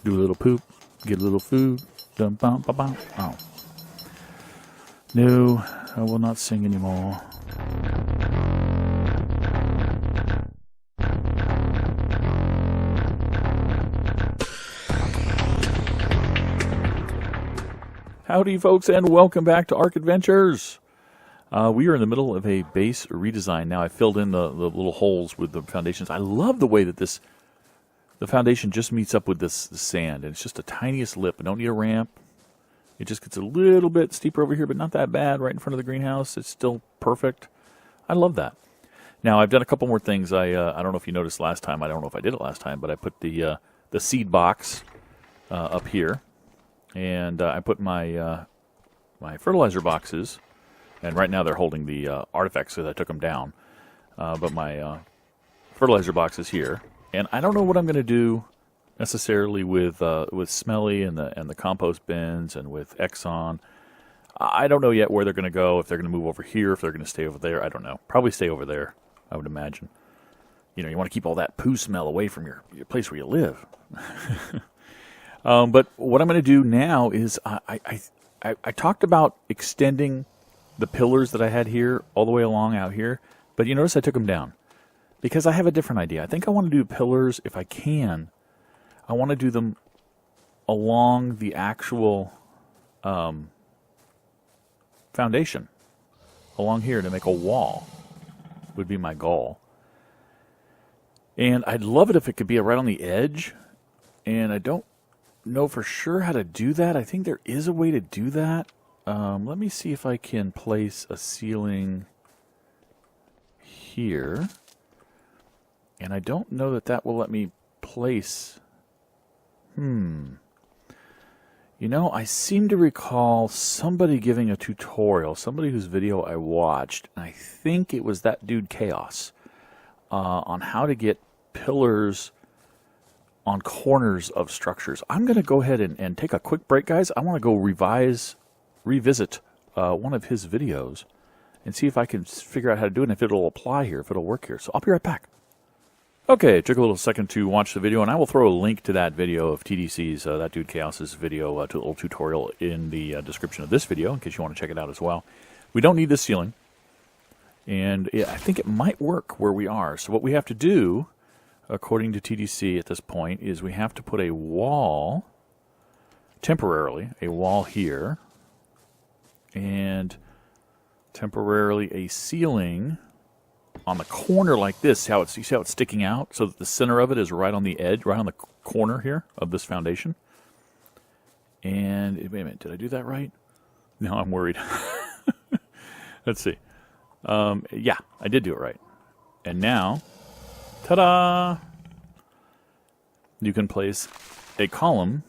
Do a little poop, get a little food. Dum bum bum bum. Oh. No, I will not sing anymore. Howdy, folks, and welcome back to ARK Adventures. We are in the middle of a base redesign now. I filled in the little holes with the foundations. I love the way that the foundation just meets up with this sand. And it's just the tiniest lip. I don't need a ramp. It just gets a little bit steeper over here, but not that bad right in front of the greenhouse. It's still perfect. I love that. Now, I've done a couple more things. I don't know if you noticed last time. I don't know if I did it last time, but I put the seed box up here. And I put my my fertilizer boxes, and right now they're holding the artifacts because I took them down. But my fertilizer box is here, and I don't know what I'm going to do necessarily with Smelly and the compost bins and with Exxon. I don't know yet where they're going to go. If they're going to move over here, if they're going to stay over there, I don't know. Probably stay over there, I would imagine. You know, you want to keep all that poo smell away from your place where you live. But what I'm going to do now is I talked about extending the pillars that I had here all the way along out here, but you notice I took them down because I have a different idea. I think I want to do pillars, if I can, I want to do them along the actual foundation, along here to make a wall would be my goal. And I'd love it if it could be right on the edge, and I don't know for sure how to do that. I think there is a way to do that. Let me see if I can place a ceiling here. And I don't know that will let me place... You know, I seem to recall somebody giving a tutorial, somebody whose video I watched, and I think it was that dude Chaos, on how to get pillars on corners of structures. I'm going to go ahead and take a quick break, guys. I want to go revisit one of his videos and see if I can figure out how to do it and if it'll apply here, if it'll work here. So I'll be right back. Okay, it took a little second to watch the video, and I will throw a link to that video of TDC's, that dude Chaos's video, to a little tutorial in the description of this video in case you want to check it out as well. We don't need this ceiling, and I think it might work where we are. So what we have to do, according to TDC at this point, is we have to put a wall, temporarily, a wall here, and temporarily a ceiling on the corner like this. You see how it's sticking out? So that the center of it is right on the edge, right on the corner here of this foundation. And, wait a minute, did I do that right? No, I'm worried. Let's see. Yeah, I did do it right. And now... ta-da! You can place a column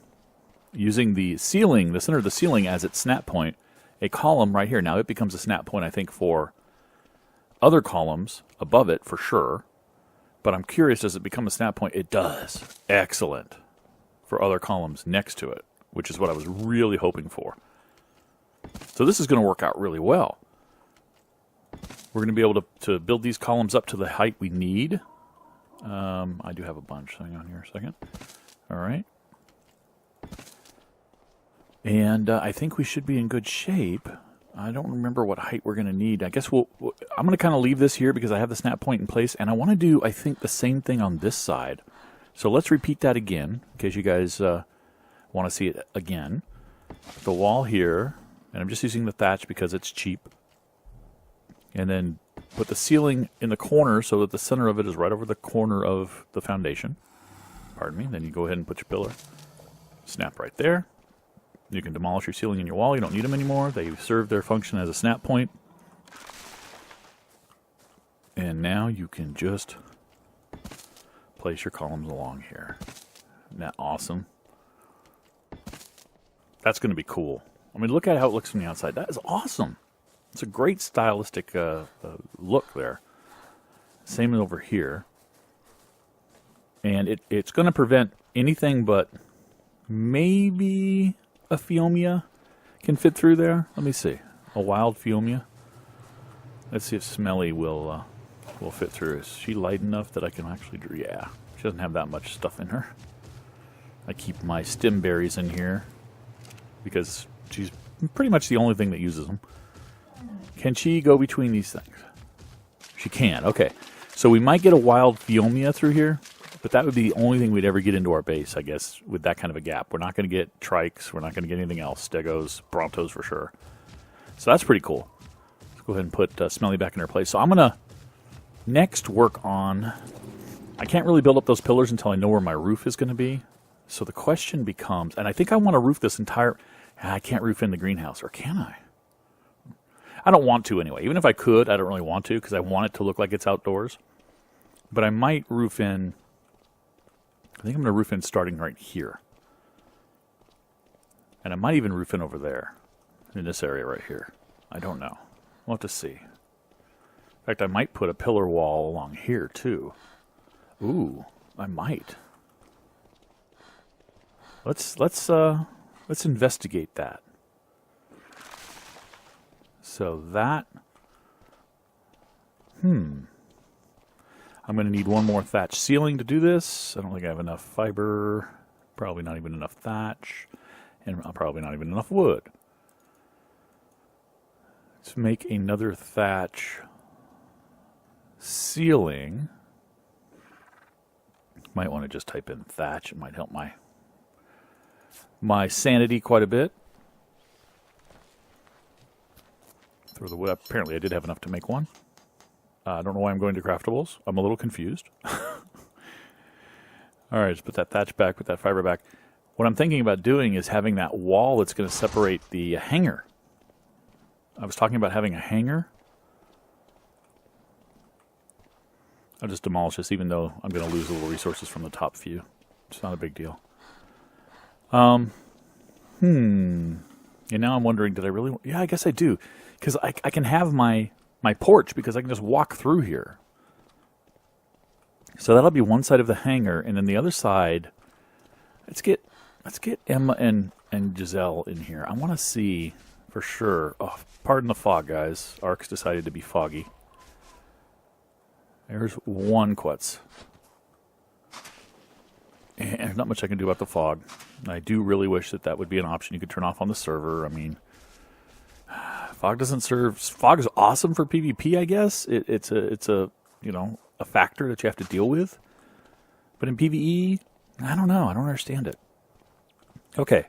using the ceiling, the center of the ceiling as its snap point, a column right here. Now it becomes a snap point, I think, for other columns above it for sure. But I'm curious, does it become a snap point? It does. Excellent. For other columns next to it, which is what I was really hoping for. So this is going to work out really well. We're going to be able to build these columns up to the height we need. I do have a bunch. Hang on here a second. All right. And I think we should be in good shape. I don't remember what height we're going to need. I guess I'm going to kind of leave this here because I have the snap point in place. And I want to do, I think, the same thing on this side. So let's repeat that again in case you guys want to see it again. The wall here. And I'm just using the thatch because it's cheap. And then put the ceiling in the corner so that the center of it is right over the corner of the foundation. Pardon me. Then you go ahead and put your pillar. Snap right there. You can demolish your ceiling and your wall. You don't need them anymore. They serve their function as a snap point. And now you can just place your columns along here. Isn't that awesome? That's going to be cool. I mean, look at how it looks from the outside. That is awesome. It's a great stylistic look there. Same over here. And it's going to prevent anything but maybe a Phiomia can fit through there. Let me see. A wild Phiomia. Let's see if Smelly will fit through. Is she light enough that I can actually... Yeah, she doesn't have that much stuff in her. I keep my stem berries in here because she's pretty much the only thing that uses them. Can she go between these things? She can. Okay. So we might get a wild Phiomia through here, but that would be the only thing we'd ever get into our base, I guess, with that kind of a gap. We're not going to get trikes. We're not going to get anything else. Stegos, Brontos for sure. So that's pretty cool. Let's go ahead and put Smelly back in her place. So I'm going to next work on... I can't really build up those pillars until I know where my roof is going to be. So the question becomes... And I think I want to roof this entire... I can't roof in the greenhouse, or can I? I don't want to anyway. Even if I could, I don't really want to because I want it to look like it's outdoors. But I might roof in... I think I'm going to roof in starting right here. And I might even roof in over there. In this area right here. I don't know. We'll have to see. In fact, I might put a pillar wall along here too. Ooh, I might. Let's investigate that. So that... I'm going to need one more thatch ceiling to do this. I don't think I have enough fiber. Probably not even enough thatch. And probably not even enough wood. Let's make another thatch ceiling. Might want to just type in thatch. It might help my sanity quite a bit. Throw the wood up. Apparently I did have enough to make one. I don't know why I'm going to craftables. I'm a little confused. Alright, let's put that thatch back, put that fiber back. What I'm thinking about doing is having that wall that's going to separate the hanger. I was talking about having a hanger. I'll just demolish this even though I'm going to lose a little resources from the top view. It's not a big deal. And now I'm wondering, did I really... Yeah, I guess I do. Because I can have my porch because I can just walk through here. So that'll be one side of the hangar, and then the other side... Let's get Emma and Giselle in here. I want to see for sure... Oh, pardon the fog, guys. ARK's decided to be foggy. There's one Quetz. And there's not much I can do about the fog. I do really wish that would be an option you could turn off on the server. I mean, fog doesn't serve... Fog is awesome for PvP, I guess. It's a factor that you have to deal with. But in PvE, I don't know. I don't understand it. Okay.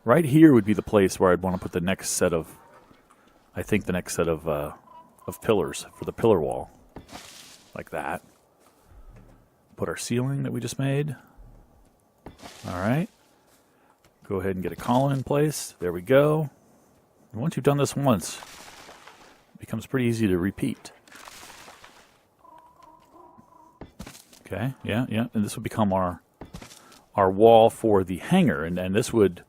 Right here would be the place where I'd want to put the next set of... I think the next set of pillars for the pillar wall. Like that. Put our ceiling that we just made. Alright. Go ahead and get a column in place. There we go. And once you've done this once, it becomes pretty easy to repeat. Okay, yeah. And this would become our wall for the hangar. And this would...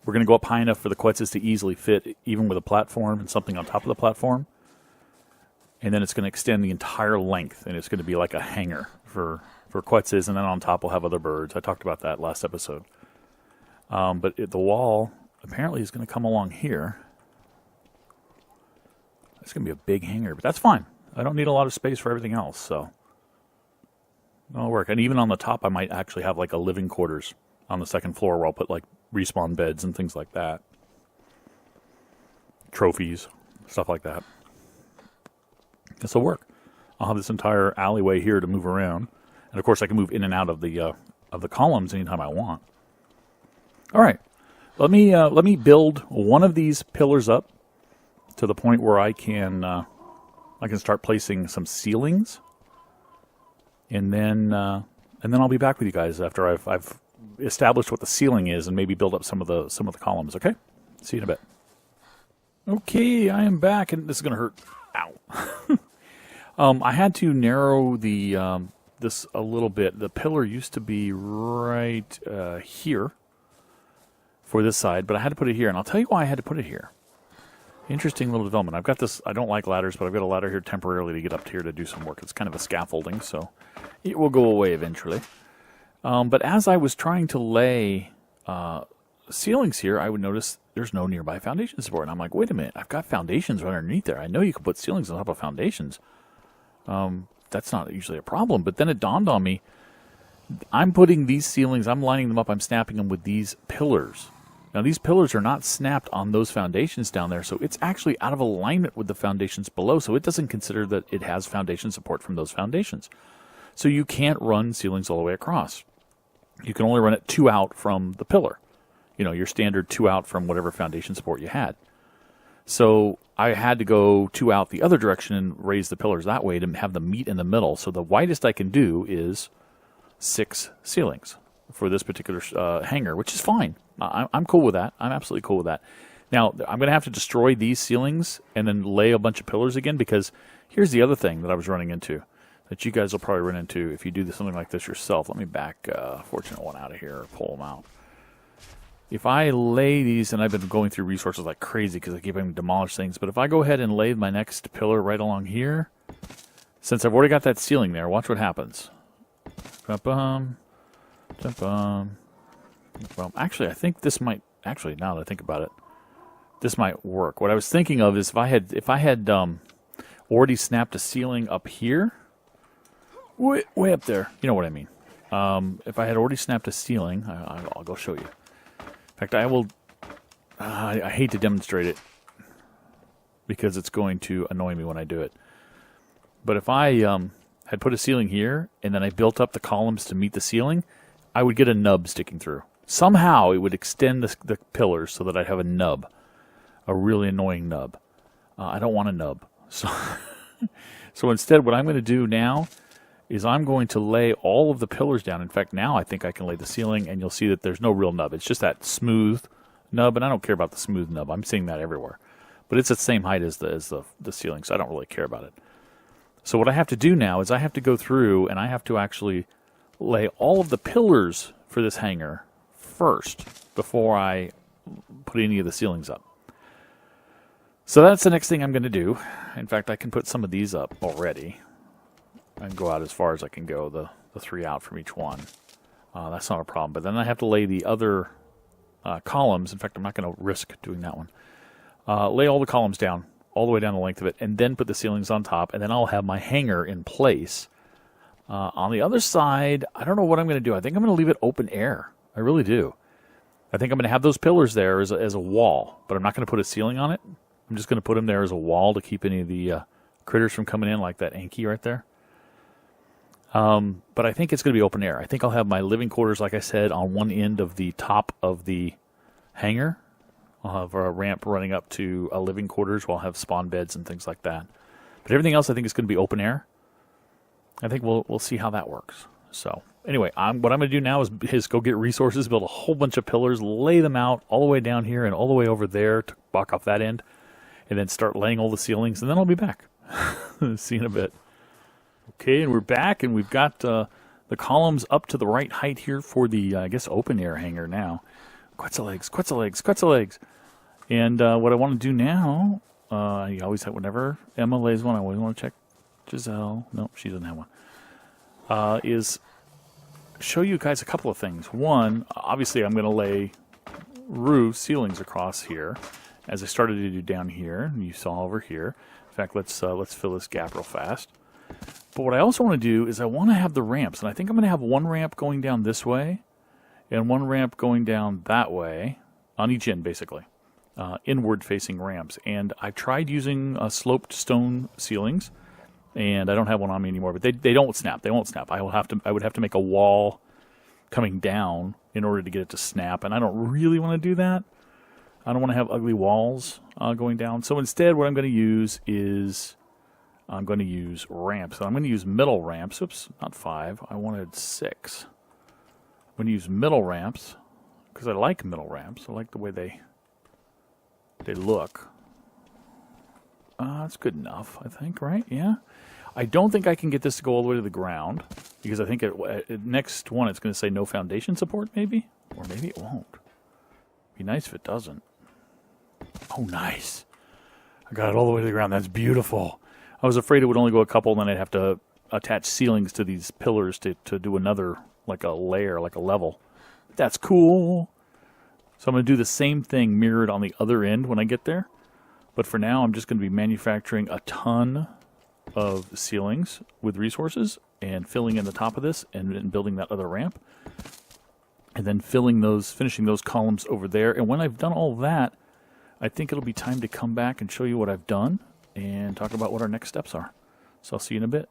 We're going to go up high enough for the Quetzes to easily fit, even with a platform and something on top of the platform. And then it's going to extend the entire length, and it's going to be like a hangar for Quetzes, and then on top we'll have other birds. I talked about that last episode. But the wall apparently is going to come along here. It's going to be a big hangar, but that's fine. I don't need a lot of space for everything else, so it'll work. And even on the top, I might actually have like a living quarters on the second floor where I'll put like respawn beds and things like that. Trophies, stuff like that. This will work. I'll have this entire alleyway here to move around, and of course I can move in and out of the columns anytime I want. All right, let me build one of these pillars up to the point where I can start placing some ceilings, and then I'll be back with you guys after I've established what the ceiling is and maybe build up some of the columns. Okay, see you in a bit. Okay, I am back, and this is gonna hurt. Ow. I had to narrow this a little bit. The pillar used to be right here for this side, but I had to put it here, and I'll tell you why I had to put it here. Interesting little development. I've got this, I don't like ladders, but I've got a ladder here temporarily to get up here to do some work. It's kind of a scaffolding, so it will go away eventually. But as I was trying to lay ceilings here, I would notice there's no nearby foundation support. And I'm like, wait a minute, I've got foundations right underneath there. I know you can put ceilings on top of foundations. That's not usually a problem. But then it dawned on me, I'm putting these ceilings, I'm lining them up, I'm snapping them with these pillars. Now, these pillars are not snapped on those foundations down there, so it's actually out of alignment with the foundations below, so it doesn't consider that it has foundation support from those foundations. So you can't run ceilings all the way across. You can only run it 2 out from the pillar. You know, your standard 2 out from whatever foundation support you had. So I had to go 2 out the other direction and raise the pillars that way to have them meet in the middle. So the widest I can do is 6 ceilings for this particular hangar, which is fine. I'm cool with that. I'm absolutely cool with that. Now, I'm going to have to destroy these ceilings and then lay a bunch of pillars again, because here's the other thing that I was running into that you guys will probably run into if you do something like this yourself. Let me back Fortunate One out of here or pull them out. If I lay these, and I've been going through resources like crazy because I keep having to demolish things, but if I go ahead and lay my next pillar right along here, since I've already got that ceiling there, watch what happens. Well, actually, I think this might, now that I think about it, this might work. What I was thinking of is if I had already snapped a ceiling up here, way up there, you know what I mean. If I had already snapped a ceiling, I'll go show you. In fact, I will, I hate to demonstrate it because it's going to annoy me when I do it. But if I had put a ceiling here and then I built up the columns to meet the ceiling, I would get a nub sticking through. Somehow it would extend the pillars so that I'd have a nub, a really annoying nub. I don't want a nub. So instead, what I'm going to do now is I'm going to lay all of the pillars down. In fact, now I think I can lay the ceiling, and you'll see that there's no real nub. It's just that smooth nub, and I don't care about the smooth nub. I'm seeing that everywhere. But it's the same height as the ceiling, so I don't really care about it. So what I have to do now is I have to go through, and I have to actually lay all of the pillars for this hangar first before I put any of the ceilings up. So that's the next thing I'm going to do. In fact, I can put some of these up already. I can go out as far as I can go, the 3 out from each one. That's not a problem. But then I have to lay the other columns. In fact, I'm not going to risk doing that one. Lay all the columns down, all the way down the length of it, and then put the ceilings on top, and then I'll have my hangar in place. On the other side, I don't know what I'm going to do. I think I'm going to leave it open air. I really do. I think I'm going to have those pillars there as a wall, but I'm not going to put a ceiling on it. I'm just going to put them there as a wall to keep any of the critters from coming in, like that Anki right there. But I think it's going to be open air. I think I'll have my living quarters, like I said, on one end of the top of the hangar. I'll have a ramp running up to living quarters where I'll have spawn beds and things like that. But everything else I think is going to be open air. I think we'll see how that works. So anyway, what I'm going to do now is go get resources, build a whole bunch of pillars, lay them out all the way down here and all the way over there to block off that end, and then start laying all the ceilings, and then I'll be back. See you in a bit. Okay, and we're back, and we've got the columns up to the right height here for the, I guess, open air hangar now. Quetzalegs, Quetzalegs, Quetzalegs. And what I want to do now, you always have, whenever Emma lays one, I always want to check Giselle. No, she doesn't have one. Is show you guys a couple of things. One, obviously I'm going to lay roof ceilings across here, as I started to do down here, and you saw over here. In fact, let's fill this gap real fast. But what I also want to do is I want to have the ramps, and I think I'm going to have one ramp going down this way and one ramp going down that way on each end, basically, inward-facing ramps. And I tried using sloped stone ceilings, and I don't have one on me anymore. But they don't snap. They won't snap. I would have to make a wall coming down in order to get it to snap, and I don't really want to do that. I don't want to have ugly walls going down. So instead, what I'm going to use is I'm going to use ramps. So I'm going to use middle ramps. Oops, not 5. I wanted 6. I'm going to use middle ramps because I like middle ramps. I like the way they look. That's good enough, I think, right? Yeah. I don't think I can get this to go all the way to the ground because I think next one it's going to say no foundation support, maybe? Or maybe it won't. Be nice if it doesn't. Oh, nice. I got it all the way to the ground. That's beautiful. I was afraid it would only go a couple, and then I'd have to attach ceilings to these pillars to do another, like a layer, like a level. That's cool. So I'm going to do the same thing mirrored on the other end when I get there. But for now, I'm just going to be manufacturing a ton of ceilings with resources, and filling in the top of this and building that other ramp. And then finishing those columns over there. And when I've done all that, I think it'll be time to come back and show you what I've done and talk about what our next steps are. So I'll see you in a bit.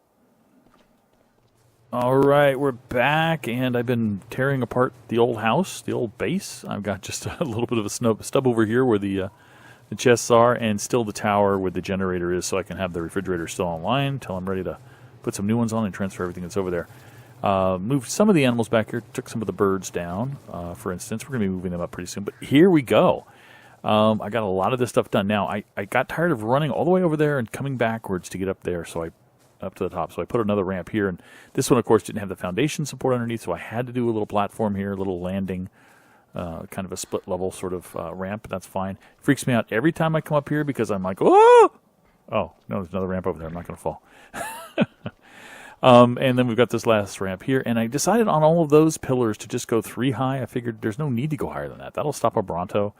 All right, we're back, and I've been tearing apart the old house, the old base. I've got just a little bit of a stub over here where the chests are, and still the tower where the generator is, so I can have the refrigerator still online until I'm ready to put some new ones on and transfer everything that's over there. Moved some of the animals back here, took some of the birds down, for instance. We're going to be moving them up pretty soon, but here we go. I got a lot of this stuff done. Now, I got tired of running all the way over there and coming backwards to get up there, up to the top. So I put another ramp here, and this one, of course, didn't have the foundation support underneath, so I had to do a little platform here, a little landing, kind of a split level sort of ramp. That's fine. Freaks me out every time I come up here because I'm like, oh! Oh, no, there's another ramp over there. I'm not going to fall. And then we've got this last ramp here, and I decided on all of those pillars to just go 3 high. I figured there's no need to go higher than that. That'll stop a Bronto.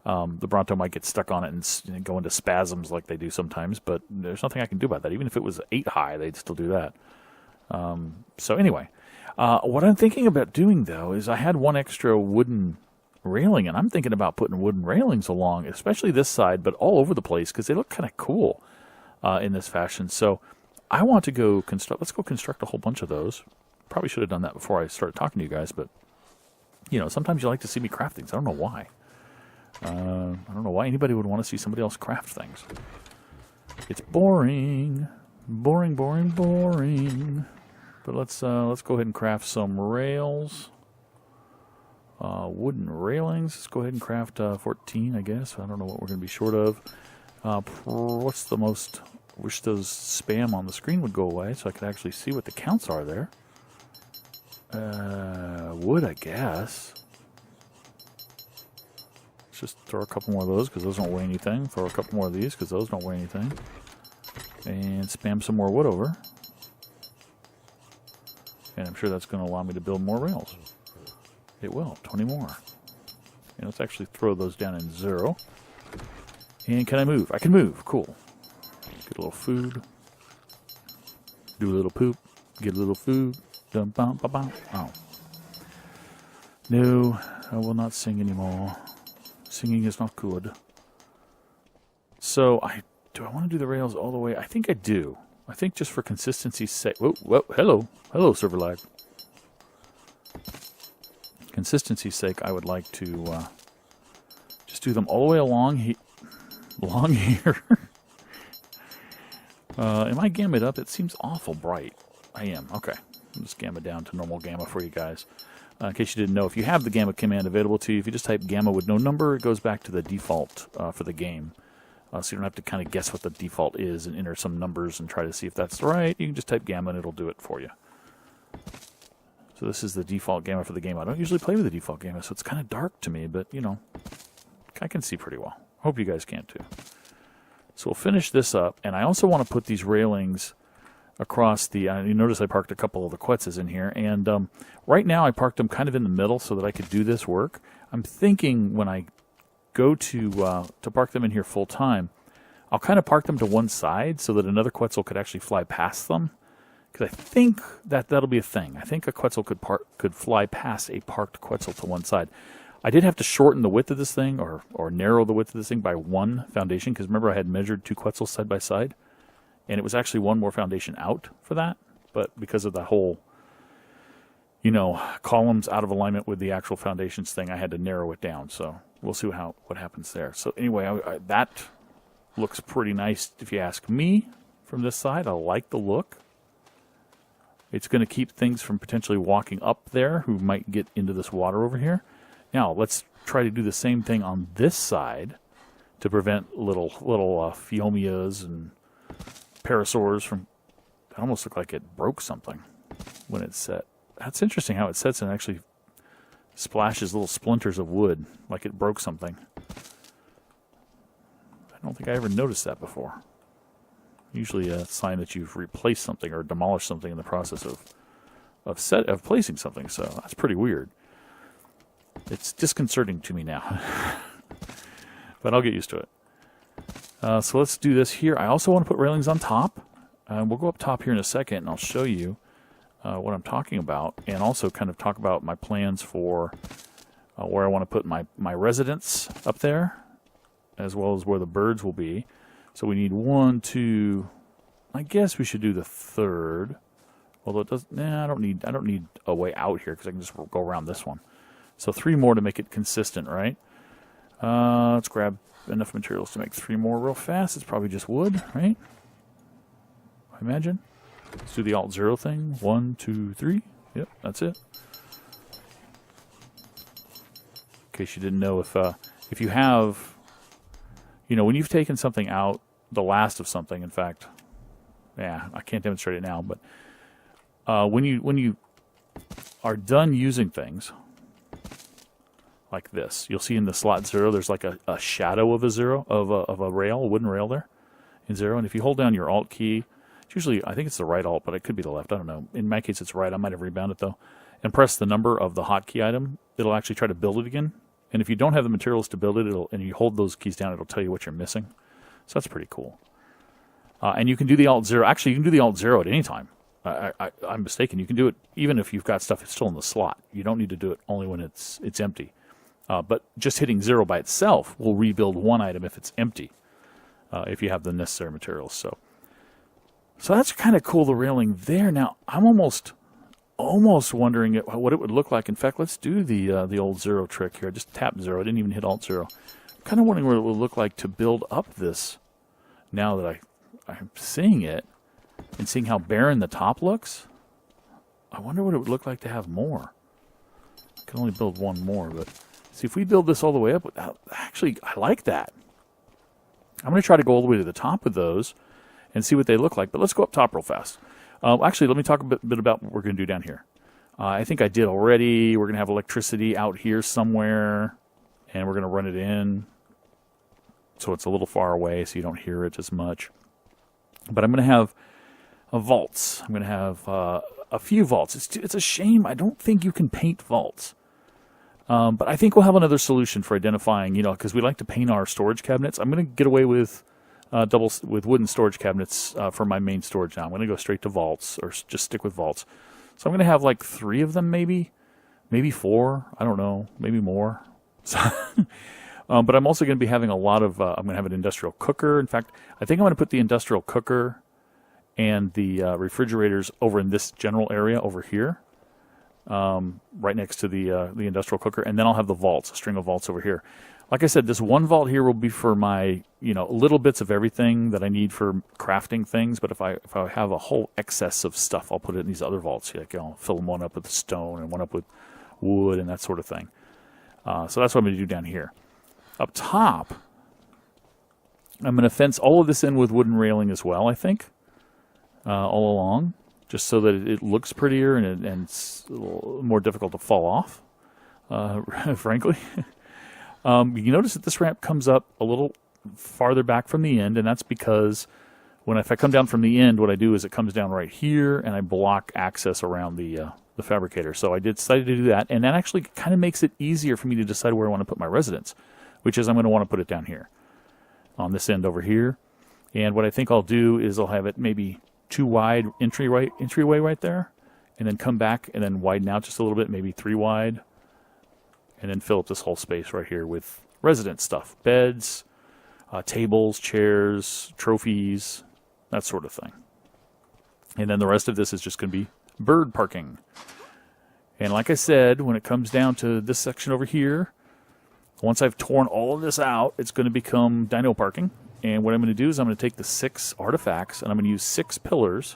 The Bronto might get stuck on it and go into spasms like they do sometimes, but there's nothing I can do about that. Even if it was 8 high, they'd still do that. So anyway, what I'm thinking about doing, though, is I had one extra wooden railing, and I'm thinking about putting wooden railings along, especially this side, but all over the place, because they look kind of cool in this fashion. So I want to go construct, let's go construct a whole bunch of those. Probably should have done that before I started talking to you guys, but, you know, sometimes you like to see me craft things. I don't know why. I don't know why anybody would want to see somebody else craft things. It's boring. Boring, boring, boring. But let's go ahead and craft some rails. Wooden railings. Let's go ahead and craft 14, I guess. I don't know what we're going to be short of. What's the most... Wish those spam on the screen would go away so I could actually see what the counts are there. Wood, I guess. Just throw a couple more of those because those don't weigh anything. Throw a couple more of these because those don't weigh anything. And spam some more wood over. And I'm sure that's going to allow me to build more rails. It will. 20 more. And let's actually throw those down in 0. And can I move? I can move. Cool. Get a little food. Do a little poop. Get a little food. Dum bum ba bum. Oh. No, I will not sing anymore. Singing is not good. So, do I want to do the rails all the way? I think I do. I think just for consistency's sake. Whoa, whoa, hello. Hello, server lag. Consistency's sake, I would like to just do them all the way along here. Am I gammaed up? It seems awful bright. I am. Okay. I'll just gamma down to normal gamma for you guys. In case you didn't know, if you have the gamma command available to you, if you just type gamma with no number, it goes back to the default for the game. So you don't have to kind of guess what the default is and enter some numbers and try to see if that's right. You can just type gamma and it'll do it for you. So this is the default gamma for the game. I don't usually play with the default gamma, so it's kind of dark to me, but, you know, I can see pretty well. Hope you guys can too. So we'll finish this up, and I also want to put these railings across the, you notice I parked a couple of the Quetzes in here, and right now I parked them kind of in the middle so that I could do this work. I'm thinking when I go to park them in here full time, I'll kind of park them to one side so that another Quetzal could actually fly past them, because I think that'll be a thing. I think a Quetzal could fly past a parked Quetzal to one side. I did have to shorten the width of this thing, or narrow the width of this thing by 1 foundation, because remember I had measured 2 Quetzals side by side. And it was actually 1 more foundation out for that, but because of the whole, you know, columns out of alignment with the actual foundations thing, I had to narrow it down. So we'll see what happens there. So anyway, that looks pretty nice if you ask me from this side. I like the look. It's going to keep things from potentially walking up there who might get into this water over here. Now let's try to do the same thing on this side to prevent little Phiomias and parasaurs from... That almost looked like it broke something when it set. That's interesting how it sets and actually splashes little splinters of wood like it broke something. I don't think I ever noticed that before. Usually a sign that you've replaced something or demolished something in the process of placing something, so that's pretty weird. It's disconcerting to me now. But I'll get used to it. So let's do this here. I also want to put railings on top. We'll go up top here in a second, and I'll show you. what I'm talking about, and also kind of talk about my plans for where I want to put my residence up there, as well as where the birds will be. So we need 1, 2. I guess we should do the third. Although it doesn't. Nah, I don't need a way out here because I can just go around this one. So 3 more to make it consistent, right? Let's grab enough materials to make 3 more real fast. It's probably just wood, right? I imagine. Let's do the Alt-0 thing. 1, 2, 3. Yep, that's it. In case you didn't know, if you have, you know, when you've taken something out, the last of something, in fact, yeah, I can't demonstrate it now, but when you are done using things like this, you'll see in the slot 0, there's like a shadow of a 0 of a rail, a wooden rail there in 0. And if you hold down your Alt key, it's usually, I think it's the right Alt, but it could be the left. I don't know. In my case, it's right. I might have rebounded though. And press the number of the hotkey item. It'll actually try to build it again. And if you don't have the materials to build it, and you hold those keys down, it'll tell you what you're missing. So that's pretty cool. And you can do the Alt-0. Actually, you can do the Alt-0 at any time. I'm mistaken. You can do it even if you've got stuff that's still in the slot. You don't need to do it only when it's empty. But just hitting 0 by itself will rebuild one item if it's empty, if you have the necessary materials. So that's kind of cool, the railing there. Now, I'm almost wondering what it would look like. In fact, let's do the old 0 trick here. Just tap 0. I didn't even hit Alt-0. I'm kind of wondering what it would look like to build up this now that I'm seeing it and seeing how barren the top looks. I wonder what it would look like to have more. I can only build 1 more, but see if we build this all the way up. Actually, I like that. I'm going to try to go all the way to the top with those and see what they look like. But let's go up top real fast. Actually, let me talk a bit about what we're going to do down here. I think I did already. We're going to have electricity out here somewhere, and we're going to run it in so it's a little far away so you don't hear it as much. But I'm going to have vaults. I'm going to have a few vaults. It's a shame. I don't think you can paint vaults. But I think we'll have another solution for identifying, you know, because we like to paint our storage cabinets. I'm going to get away with wooden storage cabinets for my main storage now. I'm going to go straight to vaults, or just stick with vaults. So I'm going to have like 3 of them, maybe 4. I don't know, maybe more. So, but I'm also going to be having a lot of. I'm going to have an industrial cooker. In fact, I think I'm going to put the industrial cooker and the refrigerators over in this general area over here, right next to the industrial cooker, and then I'll have the vaults, a string of vaults over here. Like I said, this one vault here will be for my, you know, little bits of everything that I need for crafting things. But if I have a whole excess of stuff, I'll put it in these other vaults. Like, I'll fill them one up with stone and one up with wood and that sort of thing. So that's what I'm going to do down here. Up top, I'm going to fence all of this in with wooden railing as well, I think, all along, just so that it looks prettier and it's a little more difficult to fall off, frankly. You notice that this ramp comes up a little farther back from the end, and that's because if I come down from the end, what I do is it comes down right here, and I block access around the fabricator. So I decided to do that, and that actually kind of makes it easier for me to decide where I want to put my residence, which is I'm going to want to put it down here, on this end over here. And what I think I'll do is I'll have it maybe too wide entryway right there, and then come back and then widen out just a little bit, maybe 3 wide. And then fill up this whole space right here with resident stuff. Beds, tables, chairs, trophies, that sort of thing. And then the rest of this is just going to be bird parking. And like I said, when it comes down to this section over here, once I've torn all of this out, it's going to become dino parking. And what I'm going to do is I'm going to take the 6 artifacts, and I'm going to use 6 pillars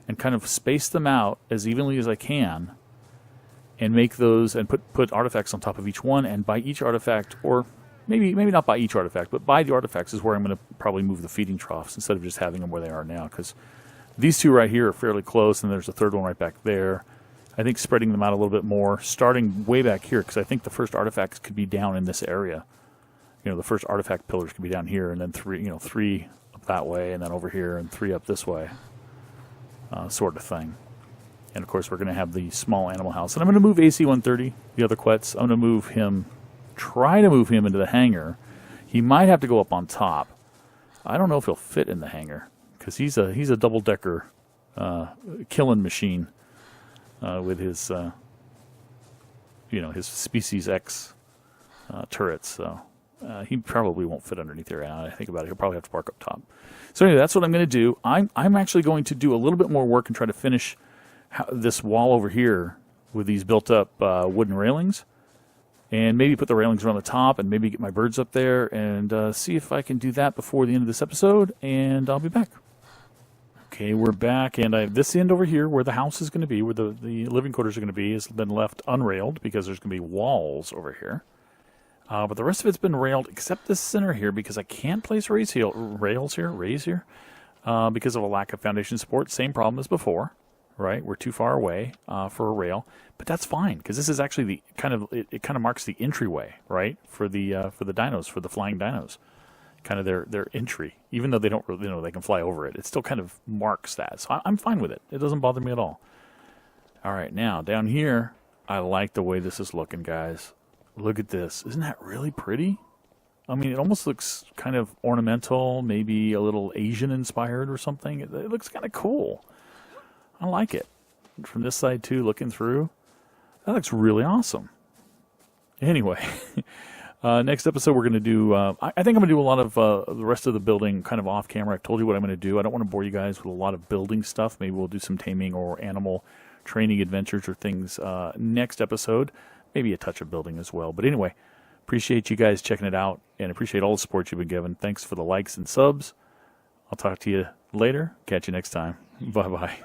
and kind of space them out as evenly as I can, and make those, and put artifacts on top of each one, and by each artifact, or maybe not by each artifact, but by the artifacts is where I'm going to probably move the feeding troughs instead of just having them where they are now, because these 2 right here are fairly close, and there's a 3rd one right back there. I think spreading them out a little bit more, starting way back here, because I think the first artifacts could be down in this area. You know, the first artifact pillars could be down here, and then 3 up that way, and then over here, and 3 up this way, sort of thing. And, of course, we're going to have the small animal house. And I'm going to move AC-130, the other Quetz. I'm going to try to move him into the hangar. He might have to go up on top. I don't know if he'll fit in the hangar, because he's a double-decker killing machine. with his, his Species X turrets. So he probably won't fit underneath there. Now I think about it, he'll probably have to park up top. So anyway, that's what I'm going to do. I'm actually going to do a little bit more work and try to finish this wall over here with these built-up wooden railings. And maybe put the railings around the top and maybe get my birds up there and see if I can do that before the end of this episode, and I'll be back. Okay, we're back, and this end over here where the house is going to be, where the living quarters are going to be, has been left unrailed because there's going to be walls over here. But the rest of it's been railed except this center here because I can't place rails here because of a lack of foundation support. Same problem as before. Right, we're too far away for a rail, but that's fine because this is actually the kind of marks the entryway, right, for the dinos, for the flying dinos, kind of their entry. Even though they don't really, they can fly over it, it still kind of marks that. So I'm fine with it. It doesn't bother me at all. All right, now down here, I like the way this is looking, guys. Look at this. Isn't that really pretty? I mean, it almost looks kind of ornamental, maybe a little Asian inspired or something. It looks kind of cool. I like it. From this side, too, looking through. That looks really awesome. Anyway, next episode we're going to do... I think I'm going to do a lot of the rest of the building kind of off camera. I told you what I'm going to do. I don't want to bore you guys with a lot of building stuff. Maybe we'll do some taming or animal training adventures or things next episode. Maybe a touch of building as well. But anyway, appreciate you guys checking it out and appreciate all the support you've been given. Thanks for the likes and subs. I'll talk to you later. Catch you next time. Bye-bye.